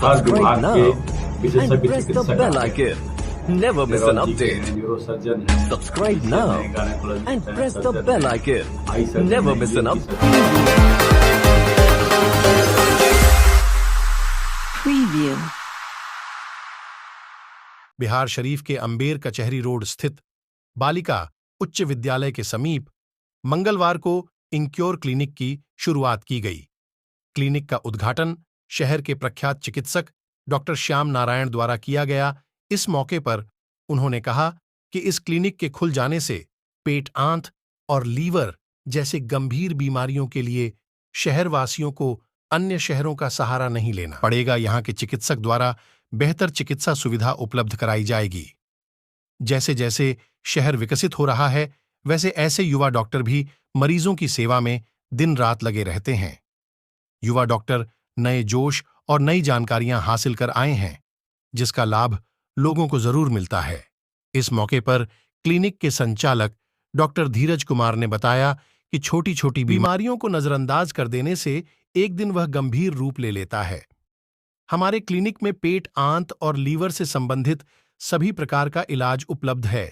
हर विभाग के and विशेषज्ञ press the चिकित्सक bell आते हैं। icon. Never miss an neurology के update. हैं, न्यूरोसर्जन हैं, Subscribe फिजिशियन now हैं, गायनेकोलॉजिस्ट and हैं, press the सर्जन bell हैं, icon. आई सर्जन Never हैं, miss an ENT update. Surgeon हैं। Preview. बिहार शरीफ के अंबेर कचहरी रोड स्थित बालिका उच्च विद्यालय के समीप मंगलवार को इंक्योर क्लिनिक की शुरुआत की गई। क्लिनिक का उद्घाटन शहर के प्रख्यात चिकित्सक डॉक्टर श्याम नारायण द्वारा किया गया। इस मौके पर उन्होंने कहा कि इस क्लिनिक के खुल जाने से पेट आंत और लीवर जैसे गंभीर बीमारियों के लिए शहरवासियों को अन्य शहरों का सहारा नहीं लेना पड़ेगा। यहाँ के चिकित्सक द्वारा बेहतर चिकित्सा सुविधा उपलब्ध कराई जाएगी। जैसे जैसे शहर विकसित हो रहा है, वैसे ऐसे युवा डॉक्टर भी मरीजों की सेवा में दिन रात लगे रहते हैं। युवा डॉक्टर नए जोश और नई जानकारियां हासिल कर आए हैं, जिसका लाभ लोगों को जरूर मिलता है। इस मौके पर क्लिनिक के संचालक डॉक्टर धीरज कुमार ने बताया कि छोटी छोटी बीमारियों को नजरअंदाज कर देने से एक दिन वह गंभीर रूप ले लेता है। हमारे क्लिनिक में पेट, आंत और लीवर से संबंधित सभी प्रकार का इलाज उपलब्ध है।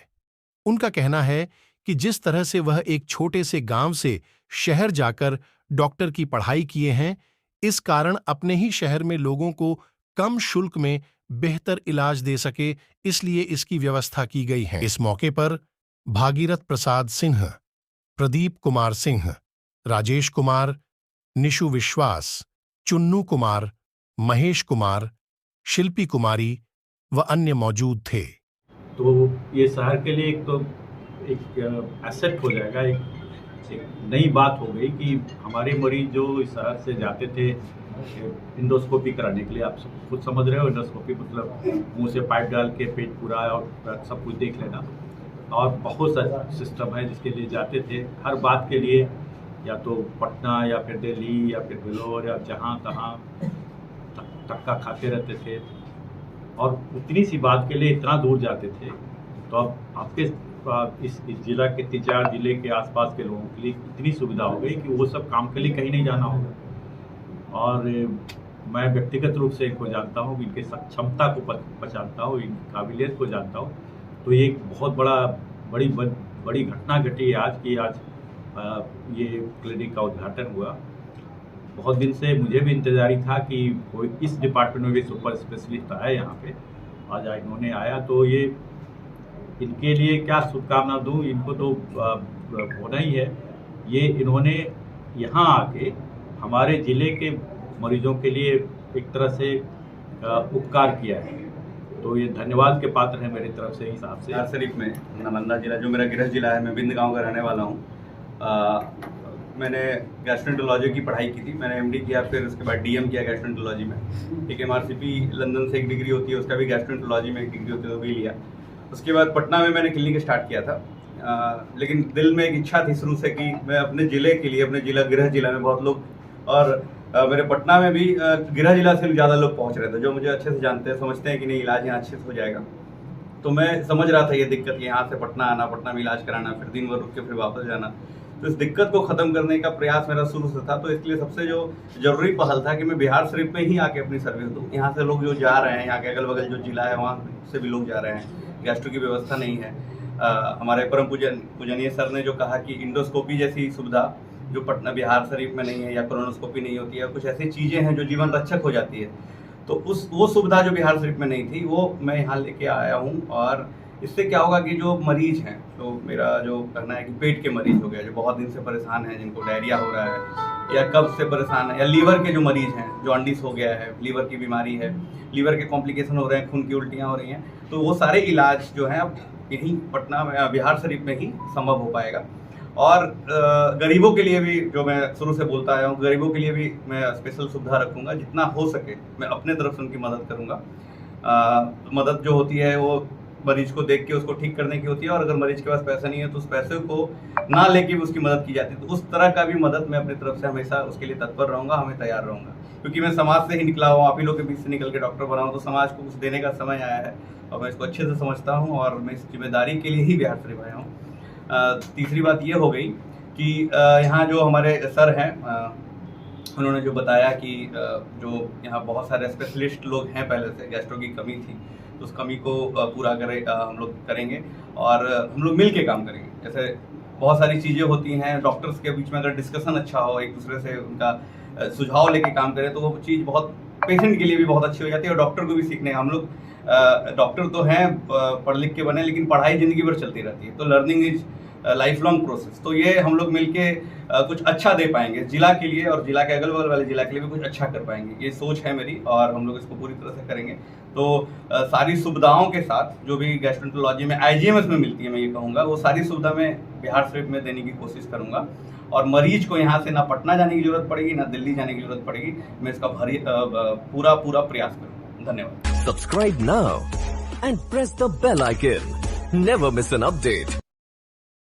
उनका कहना है कि जिस तरह से वह एक छोटे से गांव से शहर जाकर डॉक्टर की पढ़ाई किए हैं, इस कारण अपने ही शहर में लोगों को कम शुल्क में बेहतर इलाज दे सके, इसलिए इसकी व्यवस्था की गई है। इस मौके पर भागीरथ प्रसाद सिंह, प्रदीप कुमार सिंह, राजेश कुमार, निशु विश्वास, चुन्नू कुमार, महेश कुमार, शिल्पी कुमारी व अन्य मौजूद थे। तो ये शहर के लिए एक एसेट हो जाएगा, एक नई बात हो गई कि हमारे मरीज जो इस शहर से जाते थे इंडोस्कोपी कराने के लिए, आप सब कुछ समझ रहे हो, इंडोस्कोपी मतलब मुंह से पाइप डाल के पेट पूरा और सब कुछ देख लेना, और बहुत सा सिस्टम है जिसके लिए जाते थे हर बात के लिए, या तो पटना या फिर दिल्ली या फिर बेलोर या जहाँ तहाँ धक्का खाते रहते थे, और उतनी सी बात के लिए इतना दूर जाते थे। तो अब आपके इस जिला के 3-4 जिले के आसपास के लोगों के लिए इतनी सुविधा हो गई कि वो सब काम के लिए कहीं नहीं जाना होगा। और मैं व्यक्तिगत रूप से इनको जानता हूँ, इनके क्षमता को पहचानता हूँ, इनकी काबिलियत को जानता हूँ। तो ये एक बहुत बड़ी घटना घटी आज की। आज ये क्लिनिक का उद्घाटन हुआ। बहुत दिन से मुझे भी इंतजारी था कि कोई इस डिपार्टमेंट में भी सुपर स्पेशलिस्ट आए यहाँ पे। आज इन्होंने आया तो ये इनके लिए क्या शुभकामना दूँ, इनको तो होना ही है। ये इन्होंने यहाँ आके हमारे ज़िले के मरीजों के लिए एक तरह से उपकार किया है, तो ये धन्यवाद के पात्र हैं मेरी तरफ से। हिसाब से बिहार शरीफ में नालंदा जिला जो मेरा गृह जिला है, मैं बिंद गांव का रहने वाला हूँ। मैंने गैस्ट्रोएंटरोलॉजी की पढ़ाई की थी, मैंने एमडी किया, फिर उसके बाद डीएम किया गैस्ट्रोएंटरोलॉजी में। एक एमआरसीपी लंदन से एक डिग्री होती है, उसका भी गैस्ट्रोएंटरोलॉजी में एक डिग्री होती है, वो भी लिया। उसके बाद पटना में मैंने क्लिनिक स्टार्ट किया था। लेकिन दिल में एक इच्छा थी शुरू से कि मैं अपने ज़िले के लिए, अपने गृह जिला में बहुत लोग, और मेरे पटना में भी गृह जिला से ज़्यादा लोग पहुँच रहे थे, जो मुझे अच्छे से जानते हैं, समझते हैं कि नहीं इलाज यहाँ अच्छे से हो जाएगा। तो मैं समझ रहा था ये दिक्कत, यहाँ से पटना आना, पटना में इलाज कराना, फिर दिन भर रुक के फिर वापस जाना। तो इस दिक्कत को ख़त्म करने का प्रयास मेरा शुरू से था। तो इसलिए सबसे जो ज़रूरी पहल था कि मैं बिहार शरीफ में ही आके अपनी सर्विस दूँ। यहाँ से लोग जो जा रहे हैं, यहाँ के अगल बगल जो जिला है वहाँ से भी लोग जा रहे हैं, गैस्ट्रो की व्यवस्था नहीं है। हमारे परम पूजनीय सर ने जो कहा कि इंडोस्कोपी जैसी सुविधा जो पटना बिहार शरीफ में नहीं है, या कोलोनोस्कोपी नहीं होती है, कुछ ऐसी चीज़ें हैं जो जीवन रक्षक हो जाती है, तो वो सुविधा जो बिहार शरीफ में नहीं थी वो मैं यहाँ लेके आया हूँ। और इससे क्या होगा कि जो मरीज हैं, तो मेरा जो कहना है कि पेट के मरीज हो गया, जो बहुत दिन से परेशान हैं, जिनको डायरिया हो रहा है या कब्ज से परेशान है, या लीवर के जो मरीज हैं, जॉन्डिस हो गया है, लीवर की बीमारी है, लीवर के कॉम्प्लिकेशन हो रहे हैं, खून की उल्टियाँ हो रही हैं, तो वो सारे इलाज जो हैं अब यहीं पटना में बिहार शरीफ में ही संभव हो पाएगा। और गरीबों के लिए भी, जो मैं शुरू से बोलता आया हूँ, गरीबों के लिए भी मैं स्पेशल सुविधा रखूँगा। जितना हो सके मैं अपने तरफ से उनकी मदद करूँगा। मदद जो होती है वो मरीज को देख के उसको ठीक करने की होती है, और अगर मरीज के पास पैसा नहीं है तो उस पैसे को ना लेके भी उसकी मदद की जाती है। तो उस तरह का भी मदद मैं अपनी तरफ से हमेशा उसके लिए तत्पर रहूँगा, हमें तैयार रहूँगा, क्योंकि मैं समाज से ही निकला हूँ, आप ही लोग के बीच से निकल के डॉक्टर बना हूँ। तो समाज को कुछ देने का समय आया है और मैं इसको अच्छे से समझता हूँ, और मैं इस जिम्मेदारी के लिए ही बिहार शरीफ आया हूँ। तीसरी बात ये हो गई कि यहाँ जो हमारे सर हैं उन्होंने जो बताया कि जो यहाँ बहुत सारे स्पेशलिस्ट लोग हैं, पहले से गैस्ट्रो की कमी थी, तो उस कमी को पूरा हम लोग करेंगे और हम लोग मिल के काम करेंगे। जैसे बहुत सारी चीज़ें होती हैं, डॉक्टर्स के बीच में अगर डिस्कशन अच्छा हो, एक दूसरे से उनका सुझाव लेके काम करें, तो वो चीज़ बहुत पेशेंट के लिए भी बहुत अच्छी हो जाती है और डॉक्टर को भी सीखने। हम लोग डॉक्टर तो हैं पढ़ लिख के बने, लेकिन पढ़ाई ज़िंदगी भर चलती रहती है, तो learning is life long process. तो ये हम लोग मिलके कुछ अच्छा दे पाएंगे जिला के लिए, और जिला के अगल बगल वाले जिला के लिए भी कुछ अच्छा कर पाएंगे, ये सोच है मेरी, और हम लोग इसको पूरी तरह से करेंगे। तो सारी सुविधाओं के साथ जो भी गैस्ट्रोएंटरोलॉजी में IGMS में मिलती है, मैं ये कहूँगा वो सारी सुविधा मैं बिहार शरीफ में देने की कोशिश करूँगा, और मरीज को यहाँ से ना पटना जाने की जरूरत पड़ेगी, ना दिल्ली जाने की जरूरत पड़ेगी। मैं इसका पूरा प्रयास करूँगा। धन्यवाद। Subscribe now and press the bell icon. Never miss an update.